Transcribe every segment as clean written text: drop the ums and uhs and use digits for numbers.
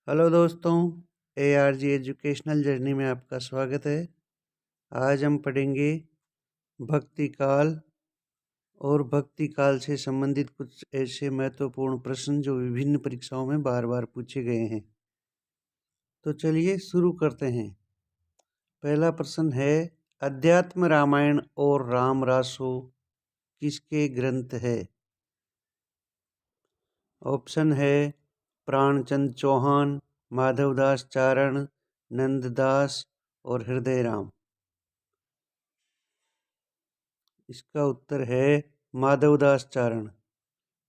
Hello दोस्तों, ARG educational journey में आपका स्वागत है। आज हम पढ़ेंगे भक्ति काल और भक्ति काल से संबंधित कुछ ऐसे महत्वपूर्ण प्रश्न जो विभिन्न परीक्षाओं में बार बार पूछे गए हैं। तो चलिए शुरू करते हैं। पहला प्रश्न है, अध्यात्म रामायण और राम रासो किसके ग्रंथ है? ऑप्शन है प्राणचंद चौहान, माधवदास चारण, नंददास और हृदय राम। इसका उत्तर है माधवदास चारण।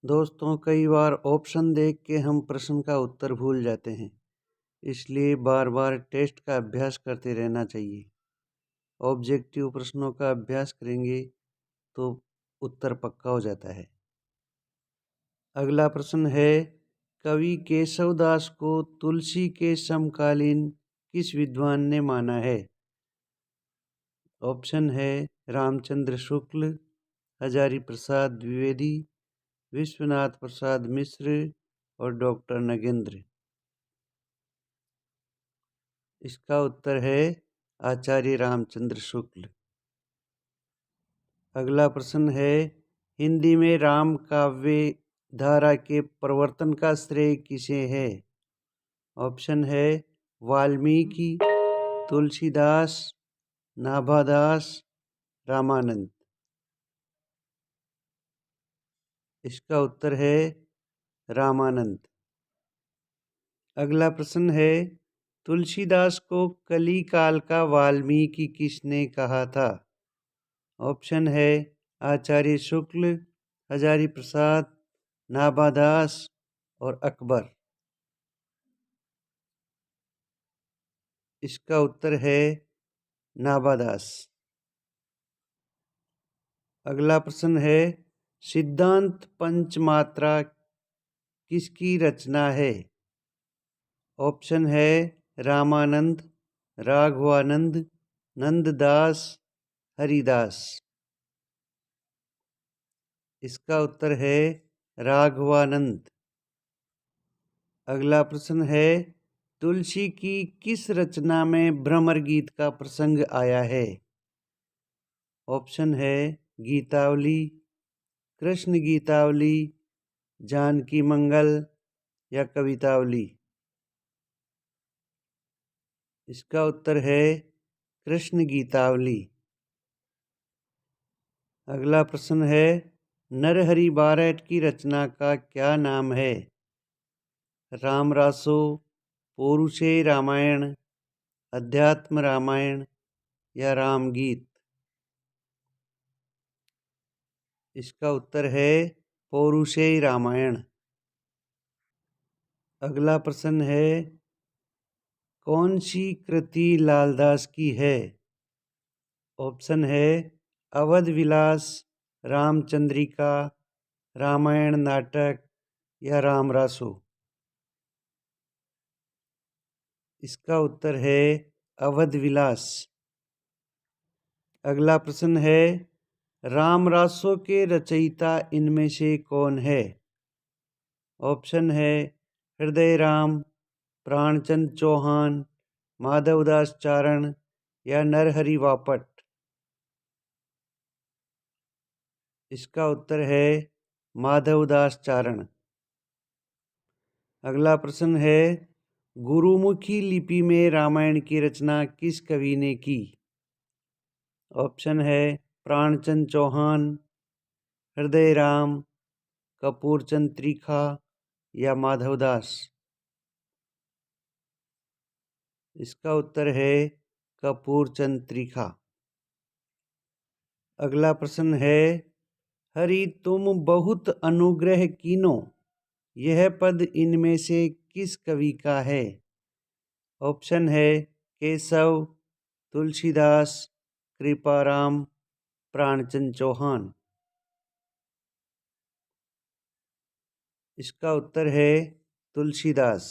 दोस्तों, कई बार ऑप्शन देख के हम प्रश्न का उत्तर भूल जाते हैं, इसलिए बार बार टेस्ट का अभ्यास करते रहना चाहिए। ऑब्जेक्टिव प्रश्नों का अभ्यास करेंगे तो उत्तर पक्का हो जाता है। अगला प्रश्न है, कवि केशवदास को तुलसी के समकालीन किस विद्वान ने माना है? ऑप्शन है रामचंद्र शुक्ल, हजारी प्रसाद द्विवेदी, विश्वनाथ प्रसाद मिश्र और डॉक्टर नगेंद्र। इसका उत्तर है आचार्य रामचंद्र शुक्ल। अगला प्रश्न है, हिंदी में राम काव्य धारा के प्रवर्तन का श्रेय किसे है? ऑप्शन है वाल्मीकि, तुलसीदास, नाभादास, रामानंद। इसका उत्तर है रामानंद। अगला प्रश्न है, तुलसीदास को कली काल का वाल्मीकि किसने कहा था? ऑप्शन है आचार्य शुक्ल, हजारी प्रसाद, नाभादास और अकबर। इसका उत्तर है नाभादास। अगला प्रश्न है, सिद्धांत पंचमात्रा किसकी रचना है? ऑप्शन है रामानंद, राघवानंद, नंददास, हरिदास। इसका उत्तर है राघवानंद। अगला प्रश्न है, तुलसी की किस रचना में भ्रमर गीत का प्रसंग आया है? ऑप्शन है गीतावली, कृष्ण गीतावली, जानकी मंगल या कवितावली। इसका उत्तर है कृष्ण गीतावली। अगला प्रश्न है, नरहरि बारेट की रचना का क्या नाम है? रामरासो, पौरुषेय रामायण, अध्यात्म रामायण या रामगीत। इसका उत्तर है पौरुषेय रामायण। अगला प्रश्न है, कौन सी कृति लालदास की है? ऑप्शन है अवध विलास, रामचंद्रिका, रामायण नाटक या रामरासो। इसका उत्तर है अवध विलास। अगला प्रश्न है, रामरासो के रचयिता इनमें से कौन है? ऑप्शन है हृदय राम, प्राणचंद चौहान, माधवदास चारण या नरहरि बापट। इसका उत्तर है माधवदास चारण। अगला प्रश्न है, गुरुमुखी लिपि में रामायण की रचना किस कवि ने की? ऑप्शन है प्राणचंद चौहान, हृदय राम, कपूरचंद त्रिखा या माधवदास। इसका उत्तर है कपूरचंद त्रिखा। अगला प्रश्न है, हरि तुम बहुत अनुग्रह कीनो, यह पद इनमें से किस कवि का है? ऑप्शन है केशव, तुलसीदास, कृपाराम, प्राणचंद चौहान। इसका उत्तर है तुलसीदास।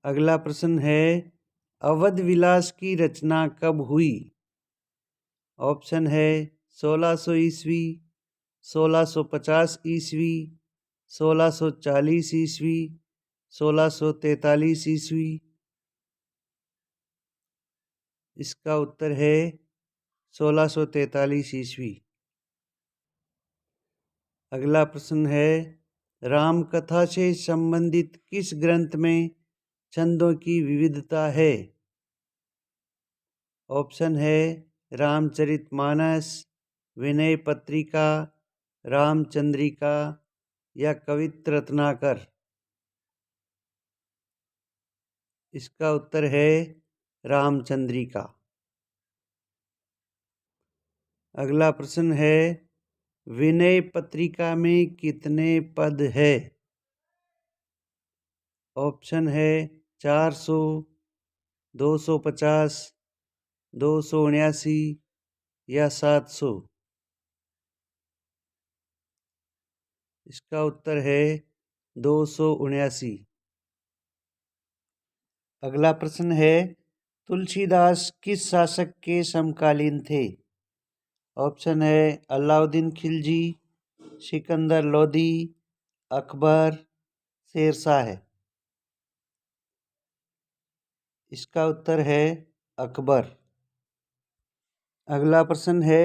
अगला प्रश्न है, अवध विलास की रचना कब हुई? ऑप्शन है 1600 ईस्वी, 1650 ईस्वी, 1640 ईस्वी, 1643 ईस्वी। इसका उत्तर है 1643 ईस्वी। अगला प्रश्न है, राम कथा से संबंधित किस ग्रंथ में छंदों की विविधता है? ऑप्शन है रामचरितमानस, विनय पत्रिका, रामचंद्रिका या कवित्र रत्नाकर। इसका उत्तर है रामचंद्रिका। अगला प्रश्न है, विनय पत्रिका में कितने पद है? ऑप्शन है 400, 250, 279 या 700। इसका उत्तर है 279। अगला प्रश्न है, तुलसीदास किस शासक के समकालीन थे? ऑप्शन है अलाउद्दीन खिलजी, सिकंदर लोदी, अकबर, शेरशाह। इसका उत्तर है अकबर। अगला प्रश्न है,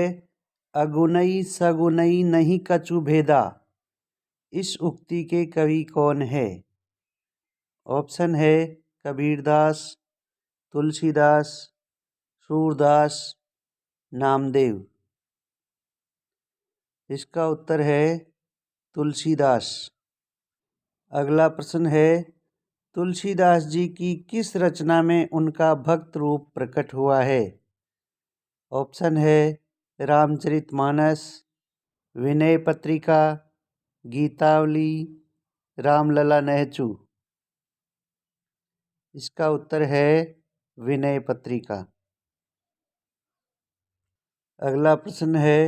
अगुनई सगुनई नहीं कछु भेदा, इस उक्ति के कवि कौन है? ऑप्शन है कबीरदास, तुलसीदास, सूरदास, नामदेव। इसका उत्तर है तुलसीदास। अगला प्रश्न है, तुलसीदास जी की किस रचना में उनका भक्त रूप प्रकट हुआ है? ऑप्शन है रामचरितमानस, विनय पत्रिका, गीतावली, रामलला नहचू। इसका उत्तर है विनय पत्रिका। अगला प्रश्न है,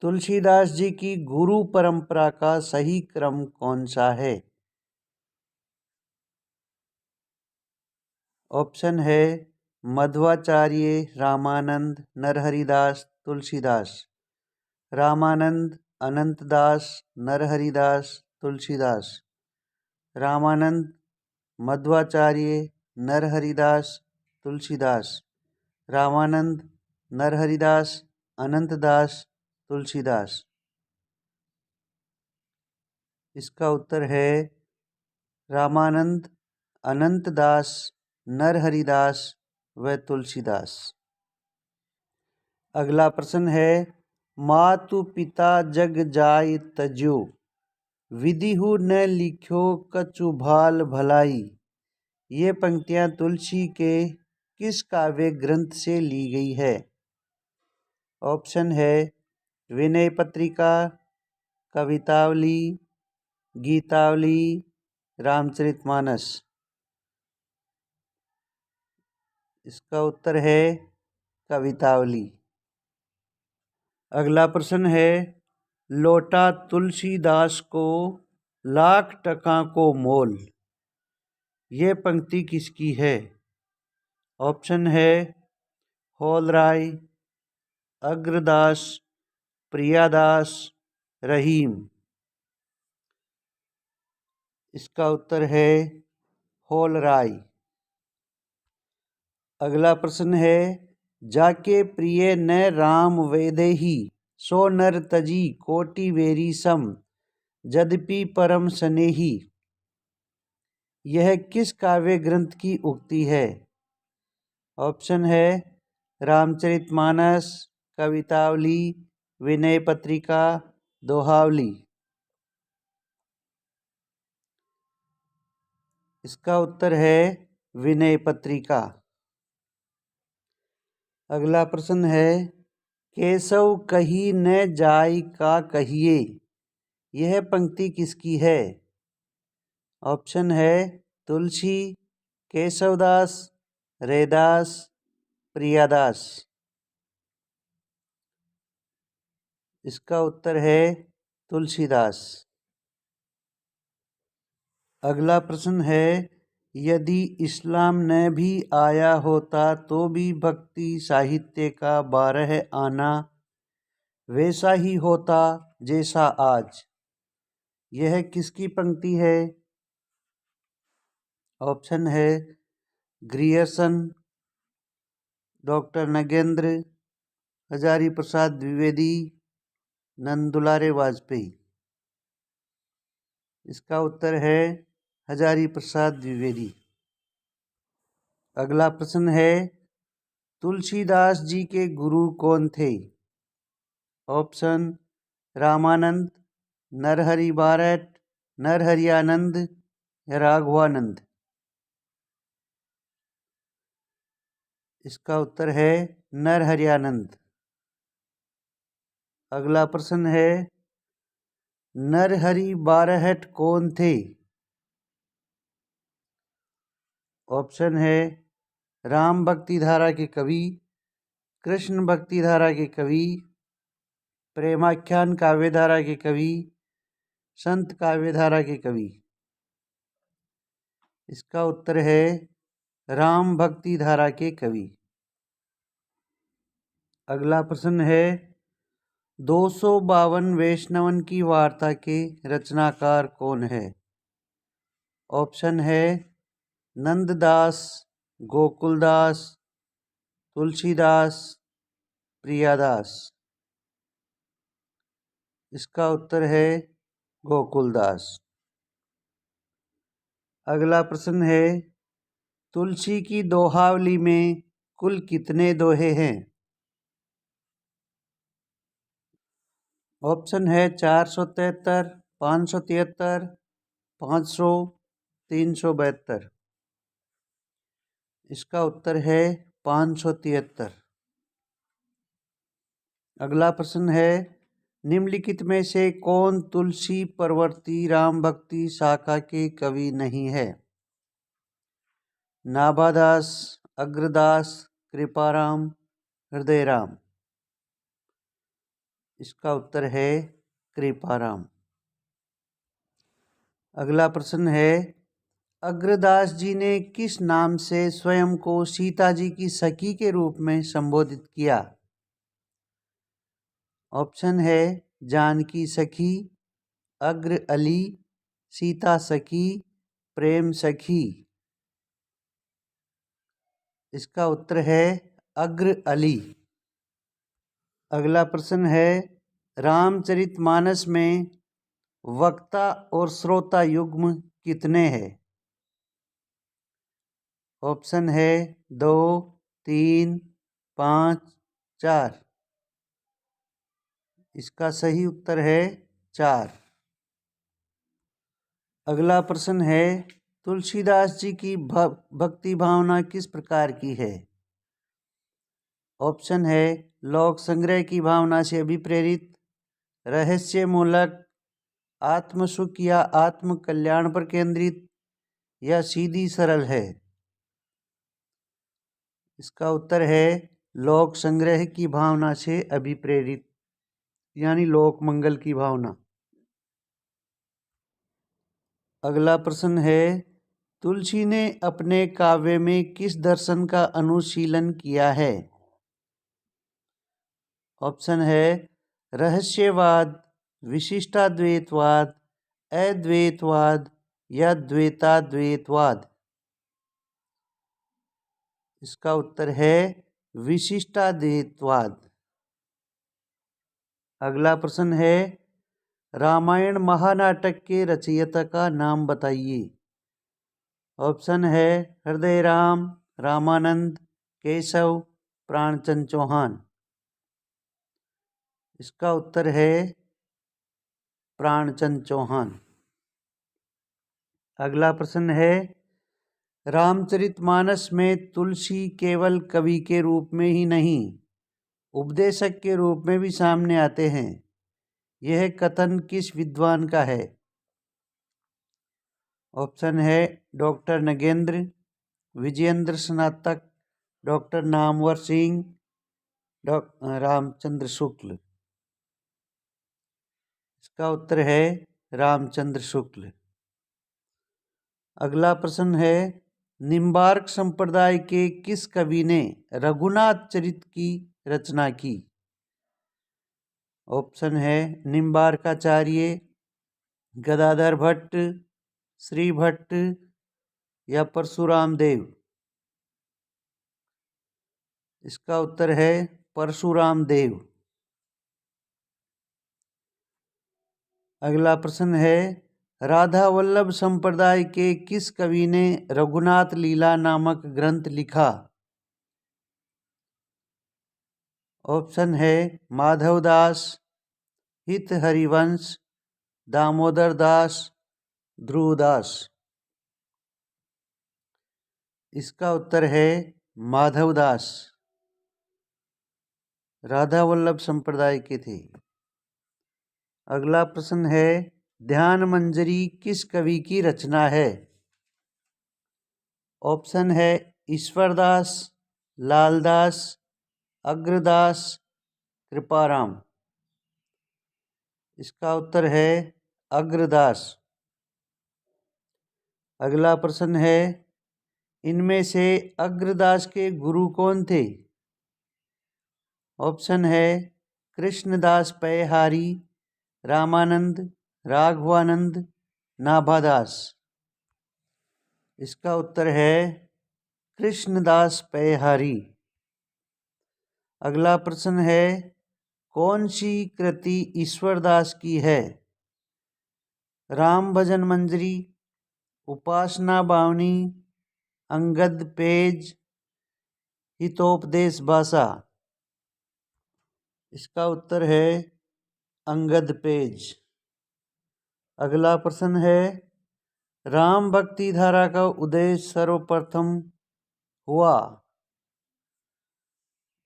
तुलसीदास जी की गुरु परंपरा का सही क्रम कौन सा है? ऑप्शन है मध्वाचार्य, रामानंद, नरहरिदास, तुलसीदास। रामानंद, अनंतदास, नरहरिदास, तुलसीदास। रामानंद, मध्वाचार्य, नरहरिदास, तुलसीदास। रामानंद, नरहरिदास, अनंतदास, तुलसीदास। इसका उत्तर है रामानंद, अनंतदास, नरहरिदास व तुलसीदास। अगला प्रश्न है, मातु पिता जग जाय तज्यो, विधिहु न लिख्यो कछु भाल भलाई। ये पंक्तियां तुलसी के किस काव्य ग्रंथ से ली गई है? ऑप्शन है विनय पत्रिका, कवितावली, गीतावली, रामचरितमानस। इसका उत्तर है कवितावली। अगला प्रश्न है, लौटा तुलसीदास को लाख टका को मोल, ये पंक्ति किसकी है? ऑप्शन है हौलराय, अग्रदास, प्रियादास, रहीम। इसका उत्तर है हौलराय। अगला प्रश्न है, जाके प्रिय न राम वेदेहि, सो नर तजी कोटि वेरी सम, यद्यपि परम स्नेही। यह किस काव्य ग्रंथ की उक्ति है? ऑप्शन है रामचरितमानस, कवितावली, विनय पत्रिका, दोहावली। इसका उत्तर है विनय पत्रिका। अगला प्रश्न है, केशव कही न जाय का कहिए, यह पंक्ति किसकी है? ऑप्शन है तुलसी, केशवदास, रैदास, प्रियादास। इसका उत्तर है तुलसीदास। अगला प्रश्न है, यदि इस्लाम न भी आया होता तो भी भक्ति साहित्य का 12 आना वैसा ही होता जैसा आज, यह किसकी पंक्ति है? ऑप्शन है ग्रियर्सन, डॉक्टर नगेंद्र, हजारी प्रसाद द्विवेदी, नंदुलारे वाजपेयी। इसका उत्तर है हजारी प्रसाद द्विवेदी। अगला प्रश्न है तुलसीदास जी के गुरु कौन थे? ऑप्शन रामानंद, नरहरि बारट, नरहरि आनंद या राघवानंद। इसका उत्तर है नरहरि आनंद। अगला प्रश्न है नरहरि बारहट कौन थे? ऑप्शन है राम भक्ति धारा के कवि, कृष्ण भक्ति धारा के कवि, प्रेमाख्यान काव्य धारा के कवि, संत काव्य धारा के कवि। इसका उत्तर है राम भक्ति धारा के कवि। अगला प्रश्न है 252 वैष्णवन की वार्ता के रचनाकार कौन है? ऑप्शन है नंददास, गोकुलदास, तुलसीदास, प्रियादास। इसका उत्तर है गोकुलदास। अगला प्रश्न है तुलसी की दोहावली में कुल कितने दोहे हैं? ऑप्शन है 473, 573, 500, 372। इसका उत्तर है 573। अगला प्रश्न है निम्नलिखित में से कौन तुलसी परवर्ती राम भक्ति शाखा के कवि नहीं है? नाभादास, अग्रदास, कृपाराम, हृदयराम। इसका उत्तर है कृपाराम। अगला प्रश्न है अग्रदास जी ने किस नाम से स्वयं को सीता जी की सखी के रूप में संबोधित किया? ऑप्शन है जानकी सखी, अग्र अली, सीता सखी, प्रेम सखी। इसका उत्तर है अग्र अली। अगला प्रश्न है रामचरितमानस में वक्ता और श्रोता युग्म कितने हैं? ऑप्शन है 2, 3, 5, 4। इसका सही उत्तर है 4। अगला प्रश्न है तुलसीदास जी की भक्ति भावना किस प्रकार की है? ऑप्शन है लोक संग्रह की भावना से अभिप्रेरित, रहस्य मूलक, आत्म सुख या आत्म कल्याण पर केंद्रित या सीधी सरल है। इसका उत्तर है लोक संग्रह की भावना से अभिप्रेरित यानी लोक मंगल की भावना। अगला प्रश्न है तुलसी ने अपने काव्य में किस दर्शन का अनुशीलन किया है? ऑप्शन है रहस्यवाद, विशिष्टाद्वैतवाद, अद्वैतवाद या द्वैताद्वैतवाद। इसका उत्तर है विशिष्टाद्वैतवाद। अगला प्रश्न है रामायण महानाटक के रचयिता का नाम बताइए। ऑप्शन है हृदयराम, रामानंद, केशव, प्राणचंद चौहान। इसका उत्तर है प्राणचंद चौहान। अगला प्रश्न है रामचरितमानस में तुलसी केवल कवि के रूप में ही नहीं उपदेशक के रूप में भी सामने आते हैं। यह कथन किस विद्वान का है? ऑप्शन है डॉक्टर नगेंद्र, विजयेंद्र स्नातक, डॉक्टर नामवर सिंह, रामचंद्र शुक्ल। इसका उत्तर है रामचंद्र शुक्ल। अगला प्रश्न है निम्बार्क संप्रदाय के किस कवि ने रघुनाथ चरित की रचना की? ऑप्शन है निम्बार्काचार्य, गदाधर भट्ट, श्री भट्ट या परशुराम देव? इसका उत्तर है परशुराम देव। अगला प्रश्न है, राधा वल्लभ संप्रदाय के किस कवि ने रघुनाथ लीला नामक ग्रंथ लिखा? ऑप्शन है माधव दास, हित हरिवंश, दामोदर दास, ध्रुव दास। इसका उत्तर है माधव दास, राधा वल्लभ संप्रदाय के थे। अगला प्रश्न है, ध्यान मंजरी किस कवि की रचना है? ऑप्शन है ईश्वरदास, लालदास, अग्रदास, कृपाराम। इसका उत्तर है अग्रदास। अगला प्रश्न है, इनमें से अग्रदास के गुरु कौन थे? ऑप्शन है कृष्णदास पयहारी, रामानंद, राघवानंद, नाभादास। इसका उत्तर है कृष्णदास पयहारी। अगला प्रश्न है, कौन सी कृति ईश्वरदास की है? राम भजन मंजरी, उपासना बावनी, अंगद पेज, हितोपदेश भाषा। इसका उत्तर है अंगद पेज। अगला प्रश्न है, राम भक्ति धारा का उदय सर्वप्रथम हुआ?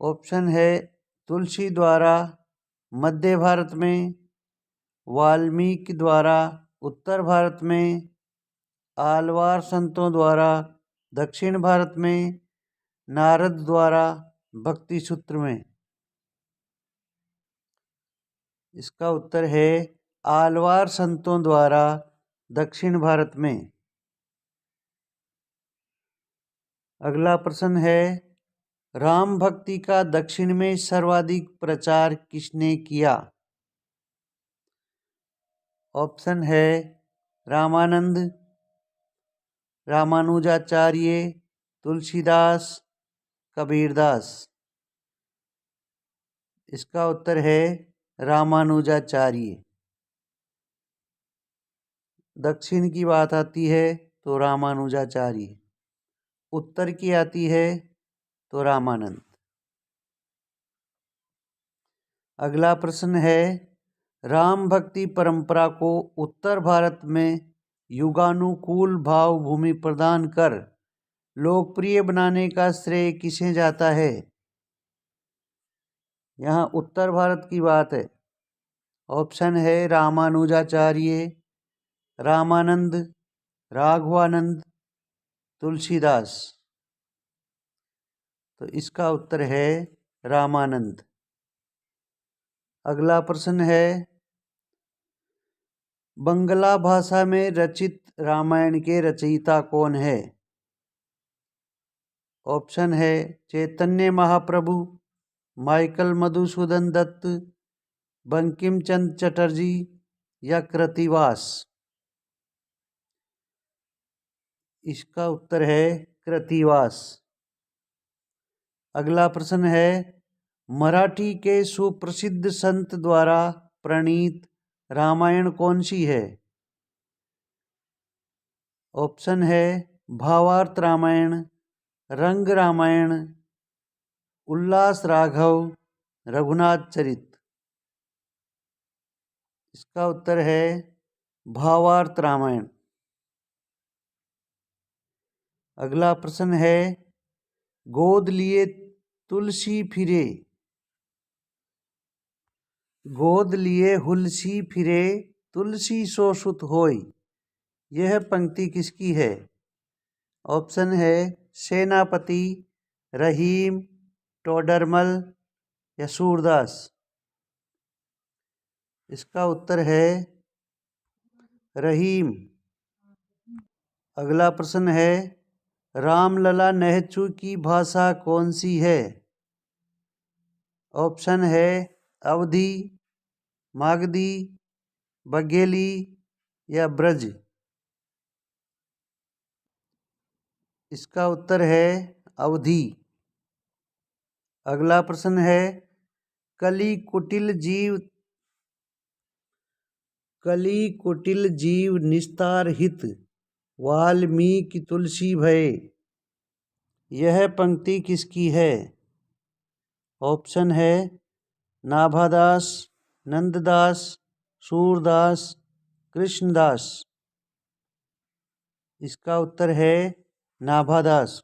ऑप्शन है तुलसी द्वारा मध्य भारत में, वाल्मीकि द्वारा उत्तर भारत में, आलवार संतों द्वारा दक्षिण भारत में, नारद द्वारा भक्ति सूत्र में। इसका उत्तर है आलवार संतों द्वारा दक्षिण भारत में। अगला प्रश्न है, राम भक्ति का दक्षिण में सर्वाधिक प्रचार किसने किया? ऑप्शन है रामानंद, रामानुजाचार्य, तुलसीदास, कबीरदास। इसका उत्तर है रामानुजाचार्य। दक्षिण की बात आती है तो रामानुजाचार्य, उत्तर की आती है तो रामानंद। अगला प्रश्न है, राम भक्ति परंपरा को उत्तर भारत में युगानुकूल भाव भूमि प्रदान कर लोकप्रिय बनाने का श्रेय किसे जाता है? यहाँ उत्तर भारत की बात है। ऑप्शन है रामानुजाचार्य, रामानंद, राघवानंद, तुलसीदास। तो इसका उत्तर है रामानंद। अगला प्रश्न है, बंगला भाषा में रचित रामायण के रचयिता कौन है? ऑप्शन है चैतन्य महाप्रभु, माइकल मधुसूदन दत्त, बंकिम चंद्र चटर्जी या कृतिवास। इसका उत्तर है कृतिवास। अगला प्रश्न है, मराठी के सुप्रसिद्ध संत द्वारा प्रणीत रामायण कौन सी है? ऑप्शन है भावार्थ रामायण, रंग रामायण, उल्लास राघव, रघुनाथ चरित। इसका उत्तर है भावार्थ रामायण। अगला प्रश्न है, गोद लिए तुलसी फिरे, गोद लिए हुलसी फिरे, तुलसी सो सुत होय। यह पंक्ति किसकी है? ऑप्शन है सेनापति, रहीम, टोडरमल या सूरदास। इसका उत्तर है रहीम। अगला प्रश्न है, रामलला नेहचू की भाषा कौन सी है? ऑप्शन है अवधी, मागधी, बघेली या ब्रज। इसका उत्तर है अवधि। अगला प्रश्न है कली कुटिल जीव निस्तार हित वाल्मीकि तुलसी भय। यह पंक्ति किसकी है? ऑप्शन है नाभादास, नंददास, सूरदास, कृष्णदास। इसका उत्तर है नाभादास।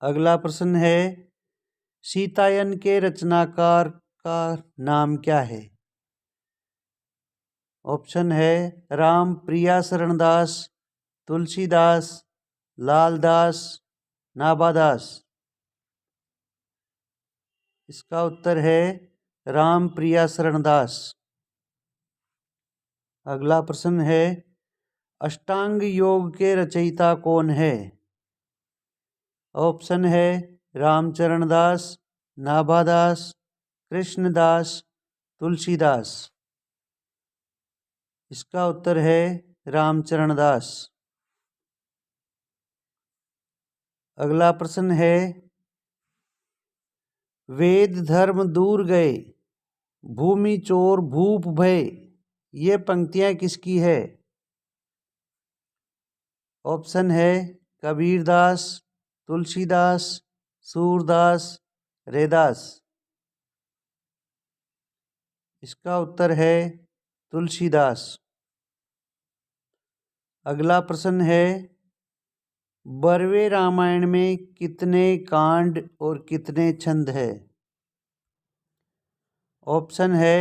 अगला प्रश्न है सीतायन के रचनाकार का नाम क्या है? ऑप्शन है राम प्रिया शरणदास, तुलसीदास, लालदास, नाभादास। इसका उत्तर है राम प्रिया शरणदास। अगला प्रश्न है अष्टांग योग के रचयिता कौन है? ऑप्शन है रामचरण दास, नाभादास, कृष्णदास, तुलसीदास। इसका उत्तर है रामचरण दास। अगला प्रश्न है वेद धर्म दूर गए भूमि चोर भूप भय। ये पंक्तियां किसकी है? ऑप्शन है कबीरदास, तुलसीदास, सूरदास, रैदास। इसका उत्तर है तुलसीदास। अगला प्रश्न है बरवे रामायण में कितने कांड और कितने छंद है? ऑप्शन है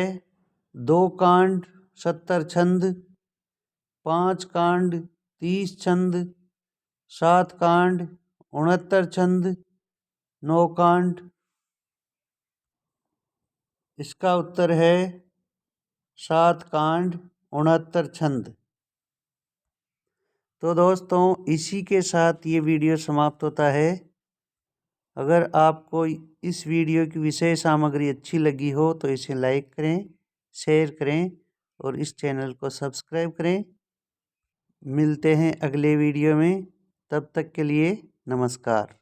2 कांड 70 छंद, 5 कांड 30 छंद, 7 कांड 69 छंद, 9 कांड। इसका उत्तर है 7 कांड 69 छंद। तो दोस्तों इसी के साथ ये वीडियो समाप्त होता है। अगर आपको इस वीडियो की विषय सामग्री अच्छी लगी हो तो इसे लाइक करें, शेयर करें और इस चैनल को सब्सक्राइब करें। मिलते हैं अगले वीडियो में, तब तक के लिए नमस्कार।